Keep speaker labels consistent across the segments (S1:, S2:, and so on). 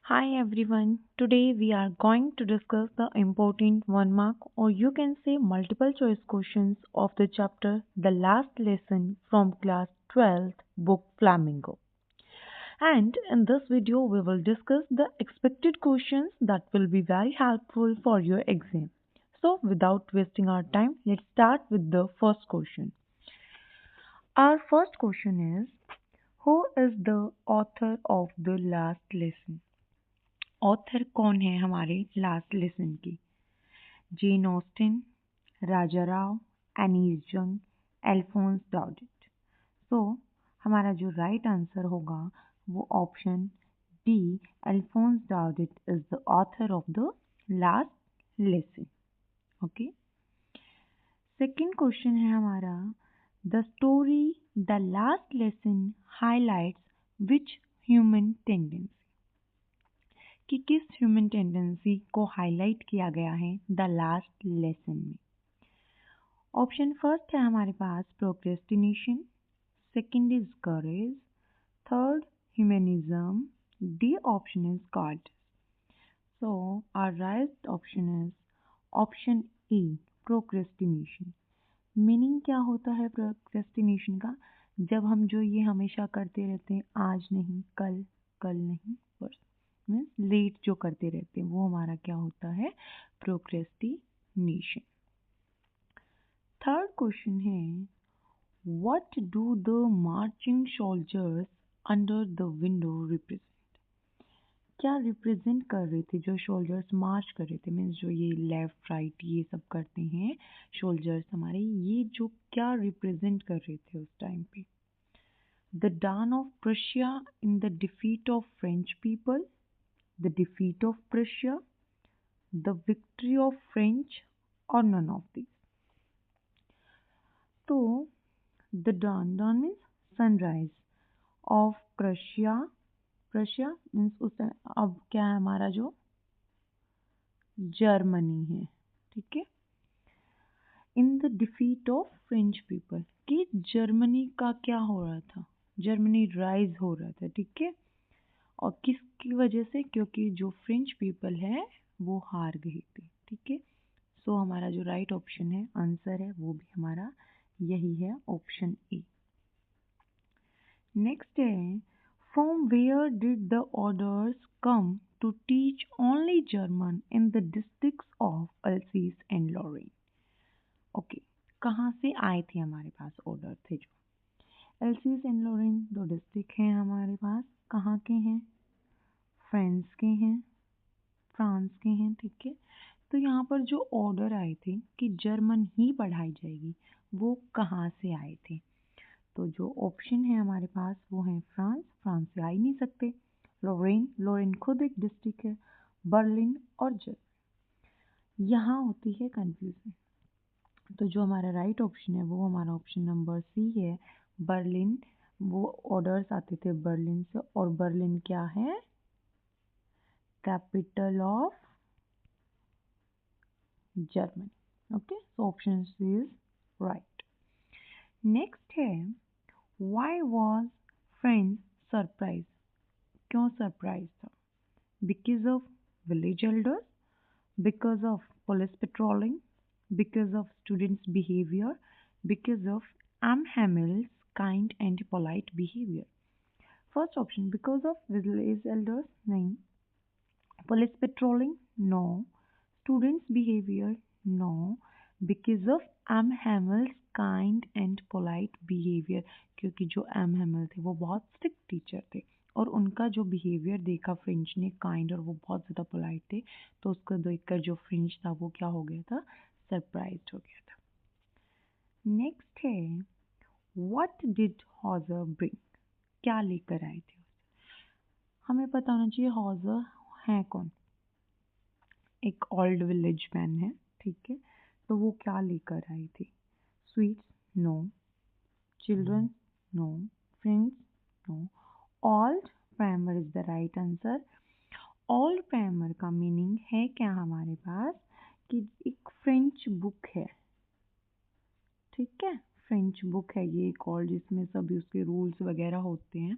S1: Hi everyone. Today we are going to discuss the important one mark or you can say multiple choice questions of the chapter The Last Lesson from class 12th book Flamingo. And in this video we will discuss the expected questions that will be very helpful for your exam. So without wasting our time, let's start with the first question. Our first question is, who is the author of the last lesson? Author कौन है हमारे last lesson की? Jane Austen, राजा Rao, Annie's जंग, एल्फोंस डाउडेट. सो हमारा जो right answer होगा वो option D, Alphonse Daudet is the author of the last lesson. Okay. Second question है हमारा, the story the last lesson highlights which human tendency. कि किस ह्यूमन टेंडेंसी को हाईलाइट किया गया है द लास्ट लेसन में. ऑप्शन फर्स्ट है हमारे पास procrastination, second is courage, third humanism, D option is God. So our right option is option A, procrastination. Meaning क्या होता है प्रोक्रेस्टिनेशन का? जब हम जो ये हमेशा करते रहते हैं, आज नहीं कल, कल नहीं परसों, मीन्स लेट जो करते रहते हैं, वो हमारा क्या होता है? प्रोक्रेस्टिनेशन. थर्ड क्वेश्चन है, what do the marching soldiers under the window represent. क्या रिप्रेजेंट कर रहे थे जो सोल्जर्स मार्च कर रहे थे? मीन्स जो ये लेफ्ट राइट ये सब करते हैं सोल्जर्स हमारे, ये जो क्या रिप्रेजेंट कर रहे थे उस टाइम पे? The down of Prussia in the defeat of French people, the defeat of Prussia, the victory of French, or none of these. तो the dawn means sunrise of Prussia. Prussia means उस अब क्या है हमारा जो जर्मनी है, ठीक है. In the defeat of French people, कि जर्मनी का क्या हो रहा था? जर्मनी राइज हो रहा था, ठीक है. और किसकी वजह से? क्योंकि जो फ्रेंच पीपल है वो हार गई थी, ठीक है. सो हमारा जो राइट ऑप्शन है, आंसर है, वो भी हमारा यही है, ऑप्शन ए. नेक्स्ट है, from where did the orders come to teach only German in the districts of Alsace and Lorraine. Okay, कहाँ से आए थे हमारे पास ऑर्डर थे? जो अल्सीस एंड लॉरेन दो डिस्ट्रिक्ट हैं हमारे पास, कहाँ के हैं? फ्रांस के हैं, फ्रांस के हैं, ठीक है. तो यहाँ पर जो ऑर्डर आए थे कि जर्मन ही पढ़ाई जाएगी, वो कहाँ से आए थे? तो जो ऑप्शन है हमारे पास वो है फ्रांस, फ्रांस से आ ही नहीं सकते. लॉरेन, लॉरेन खुद एक डिस्ट्रिक्ट है. बर्लिन और जर्मन, यहाँ होती है कंफ्यूजन. तो जो हमारा राइट ऑप्शन है वो हमारा ऑप्शन नंबर सी है, बर्लिन. वो ऑर्डर्स आते थे बर्लिन से, और बर्लिन क्या है? Capital of Germany. Okay, so option C is right. Next है, why was France surprised? क्यों सरप्राइज था? Because of village elders, because of police patrolling, because of students' behavior, because of Hamill's kind and polite behavior. First option, because of village elders, नहीं. Police patrolling, no. Students' behavior, no. Because of M. Hamill's kind and polite behavior, क्योंकि जो M. Hamill थे वो बहुत strict teacher थे, और उनका जो बिहेवियर देखा फ्रेंच ने, काइंड, और वो बहुत ज़्यादा पोलाइट थे, तो उसको देखकर जो फ्रेंच था वो क्या हो गया था? सरप्राइज्ड हो गया था. नेक्स्ट है, व्हाट डिड हॉजर ब्रिंग. क्या लेकर आए थे? हमें पता होना चाहिए हॉजर है कौन. एक ओल्ड विलेज मैन है, ठीक है. तो वो क्या लेकर आई थी? Sweets, no. Children, no. Friends, no. Old primer is the right answer. Old primer का मीनिंग है क्या हमारे पास? कि एक फ्रेंच बुक है, ठीक है. फ्रेंच बुक है ये एक, और जिसमें सभी उसके रूल्स वगैरह होते हैं,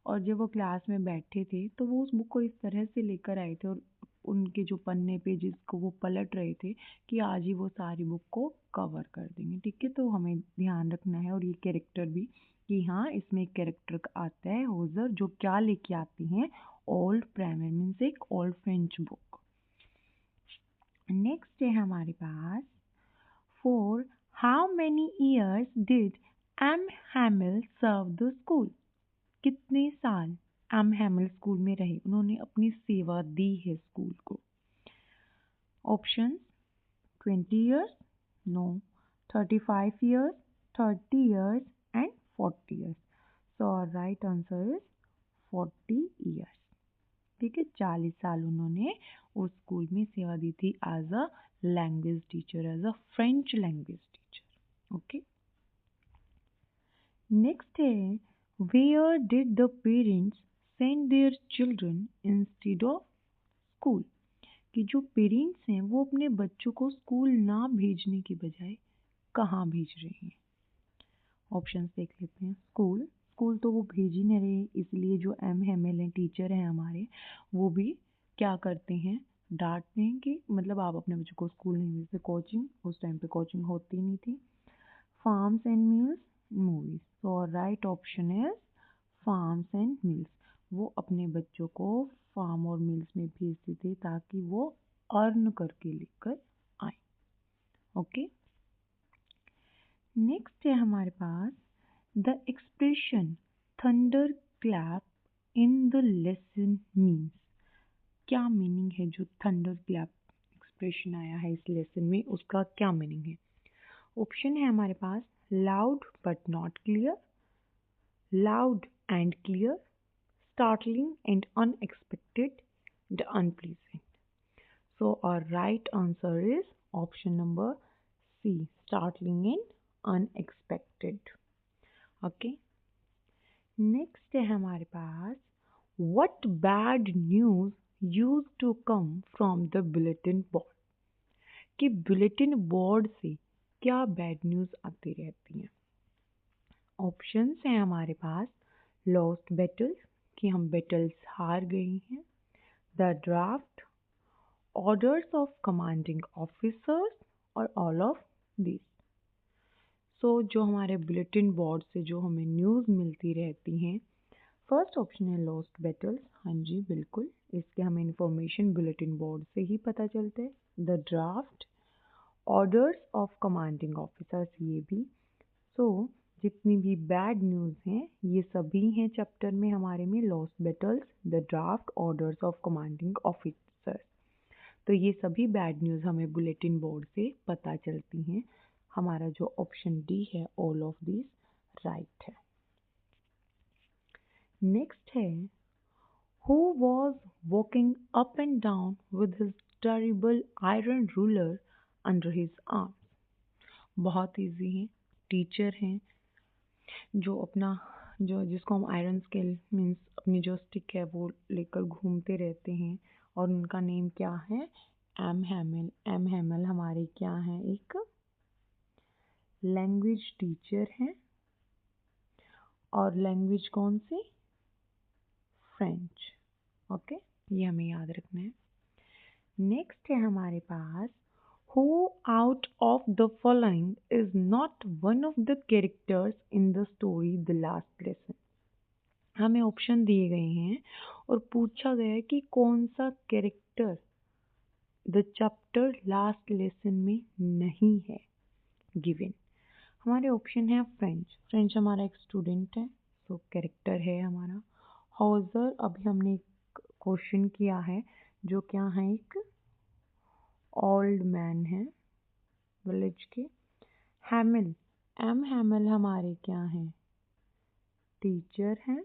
S1: और जब वो क्लास में बैठे थे तो वो उस बुक को इस तरह से लेकर आए थे और उनके जो पन्ने पे जिसको वो पलट रहे थे कि आज ही वो सारी बुक को कवर कर देंगे। ठीक है, तो हमें ध्यान रखना है और ये कैरेक्टर भी कि हाँ इसमें एक कैरेक्टर आता है होजर जो क्या लेके आते हैं, ओल्ड प्राइमर मीन्स एक ओल्ड फ्रेंच बुक। नेक्स्ट है हमारे पास For how many years did M. Hamill serve the school? कितने साल एम हैमिल स्कूल में रहे, उन्होंने अपनी सेवा दी है स्कूल को। Option 20 years, no, 35 years, 30 years and 40 years. So our right answer is 40 years. ठीक है, 40 साल उन्होंने उस स्कूल में सेवा दी थी as a language teacher, as a French language teacher. Okay, next है where did the parents send their children instead of school? कि जो पेरेंट्स हैं वो अपने बच्चों को स्कूल ना भेजने के बजाय कहाँ भेज रहे हैं। ऑप्शंस देख लेते हैं। स्कूल स्कूल तो वो भेज ही नहीं रहे, इसलिए जो एम हैमिल हैं टीचर हैं हमारे, वो भी क्या करते हैं, डांटते हैं कि मतलब आप अपने बच्चों को स्कूल नहीं भेजते। कोचिंग, उस टाइम पे कोचिंग होती नहीं थी। Farms and mills, movies. तो right option is farms and mills. वो अपने बच्चों को फार्म और मिल्स में भेजते थे ताकि वो अर्न करके लेकर आए। ओके, नेक्स्ट है हमारे पास the expression thunder clap in the lesson means. क्या मीनिंग है जो थंडर क्लैप एक्सप्रेशन आया है इस लेसन में, उसका क्या मीनिंग है? ऑप्शन है हमारे पास loud but not clear, loud and clear, startling and unexpected, the unpleasant. So our right answer is option number C, startling and unexpected. Okay. Next है हमारे पास what bad news used to come from the bulletin board? कि bulletin board से क्या bad news आती रहती हैं। Options हैं हमारे पास लॉस्ट बैटल्स, कि हम बैटल्स हार गए हैं, the draft, orders of commanding officers और all of these। सो जो हमारे बुलेटिन बोर्ड से जो हमें न्यूज़ मिलती रहती हैं, फर्स्ट ऑप्शन है लॉस्ट बैटल्स। हाँ जी बिल्कुल, इसके हमें इंफॉर्मेशन बुलेटिन बोर्ड से ही पता चलते हैं। The draft, orders of commanding officers, ये भी। सो जितनी भी बैड न्यूज़ हैं ये सभी हैं चैप्टर में हमारे में lost battles, the draft, orders of commanding officers. तो ये सभी बैड न्यूज़ हमें बुलेटिन बोर्ड से पता चलती हैं। हमारा जो ऑप्शन डी है ऑल ऑफ दिस राइट है। नेक्स्ट है who was walking up and down with his terrible iron ruler under his arm? बहुत इजी है, टीचर हैं जो अपना जो जिसको हम आयरन स्केल मीन्स अपनी जो स्टिक है वो लेकर घूमते रहते हैं और उनका नेम क्या है, एम हैमिल। एम हैमिल हमारे क्या हैं, एक लैंग्वेज टीचर हैं और लैंग्वेज कौन सी, फ्रेंच। ओके, ये हमें याद रखना है। नेक्स्ट है हमारे पास who out of the following is not one of the characters in the story the last lesson. हमें ऑप्शन दिए गए हैं और पूछा गया है कि कौन सा character the chapter last lesson में नहीं है गिवन। हमारे ऑप्शन है फ्रेंच, फ्रेंच हमारा एक स्टूडेंट है, सो कैरेक्टर है हमारा। हॉजर अभी हमने एक क्वेश्चन किया है जो क्या है, एक ओल्ड मैन है विलेज के। हैमिल, एम हैमिल हमारे क्या हैं, टीचर हैं।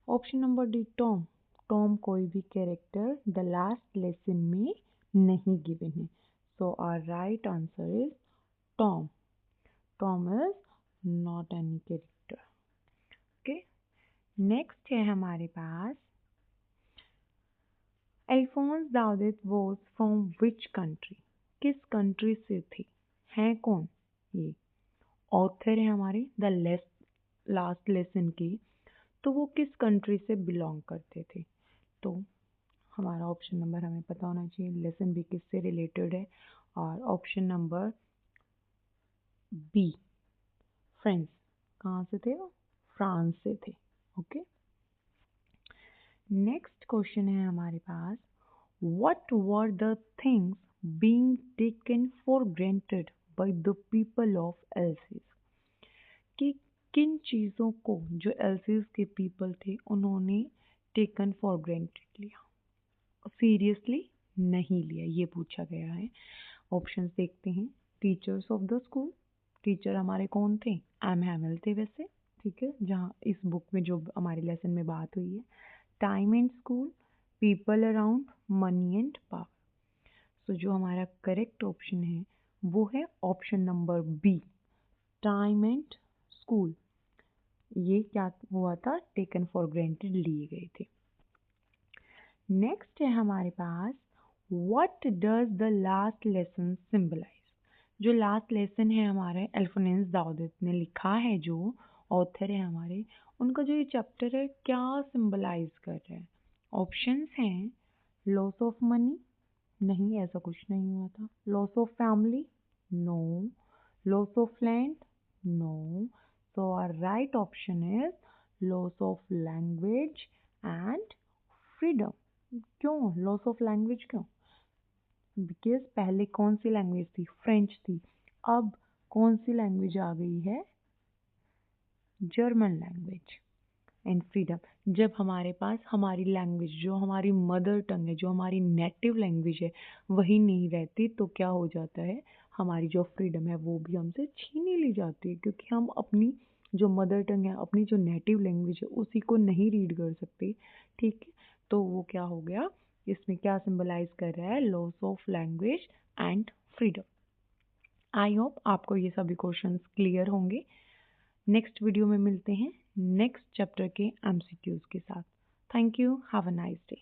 S1: Option number D Tom, Tom कोई भी कैरेक्टर द लास्ट लेसन में नहीं गिवन है। So our right answer is Tom. Tom is not any character. Okay, next है हमारे पास Alphonse Daudet was from which country? किस कंट्री से थे, हैं कौन ये? ऑथर है हमारे द लास्ट लेसन के, तो वो किस कंट्री से बिलोंग करते थे। तो हमारा ऑप्शन नंबर हमें पता होना चाहिए, लेसन बी किससे रिलेटेड है, और ऑप्शन नंबर बी फ्रेंच, कहाँ से थे वो, फ्रांस से थे। ओके, नेक्स्ट क्वेश्चन है हमारे पास, what were the things being taken for granted by the people of Alsace, कि किन चीज़ों को जो एल्सिस के पीपल थे उन्होंने टेकन फॉर ग्रांटेड लिया, सीरियसली नहीं लिया, ये पूछा गया है। ऑप्शंस देखते हैं, teachers of the school, teacher हमारे कौन थे, एम हैमिल थे वैसे, ठीक है, जहाँ इस बुक में जो हमारे लेसन में बात हुई है। Time and school, people around, money and power. So जो हमारा करेक्ट ऑप्शन है वो है option number B, time and school. ये क्या हुआ था, टेकन फॉर ग्रांटेड लिए गए थे। नेक्स्ट है हमारे पास, what does the last lesson symbolize, जो लास्ट लेसन है हमारे अल्फोंस दाऊद ने लिखा है, जो ऑथर है हमारे, उनका जो ये चैप्टर है क्या सिंबलाइज कर रहा है। ऑप्शंस हैं, लॉस ऑफ मनी, नहीं ऐसा कुछ नहीं हुआ था। Loss of family, no. Loss of land, no. So our right option is loss of language and freedom. क्यों लॉस ऑफ लैंग्वेज, क्यों, बिकॉज पहले कौन सी लैंग्वेज थी, फ्रेंच थी, अब कौन सी लैंग्वेज आ गई है, जर्मन लैंग्वेज। एंड फ्रीडम, जब हमारे पास हमारी लैंग्वेज जो हमारी मदर टंग है, जो हमारी नेटिव लैंग्वेज है, वही नहीं रहती तो क्या हो जाता है, हमारी जो फ्रीडम है वो भी हमसे छीनी ली जाती है, क्योंकि हम अपनी जो मदर टंग है, अपनी जो नेटिव लैंग्वेज है उसी को नहीं रीड कर सकते। ठीक है, तो वो क्या हो गया, इसमें क्या सिंबलाइज कर रहा है, loss of language and freedom. I hope आपको ये सभी क्वेश्चंस क्लियर होंगे। नेक्स्ट वीडियो में मिलते हैं नेक्स्ट चैप्टर के एमसीक्यूज के साथ। Thank you, have a nice day.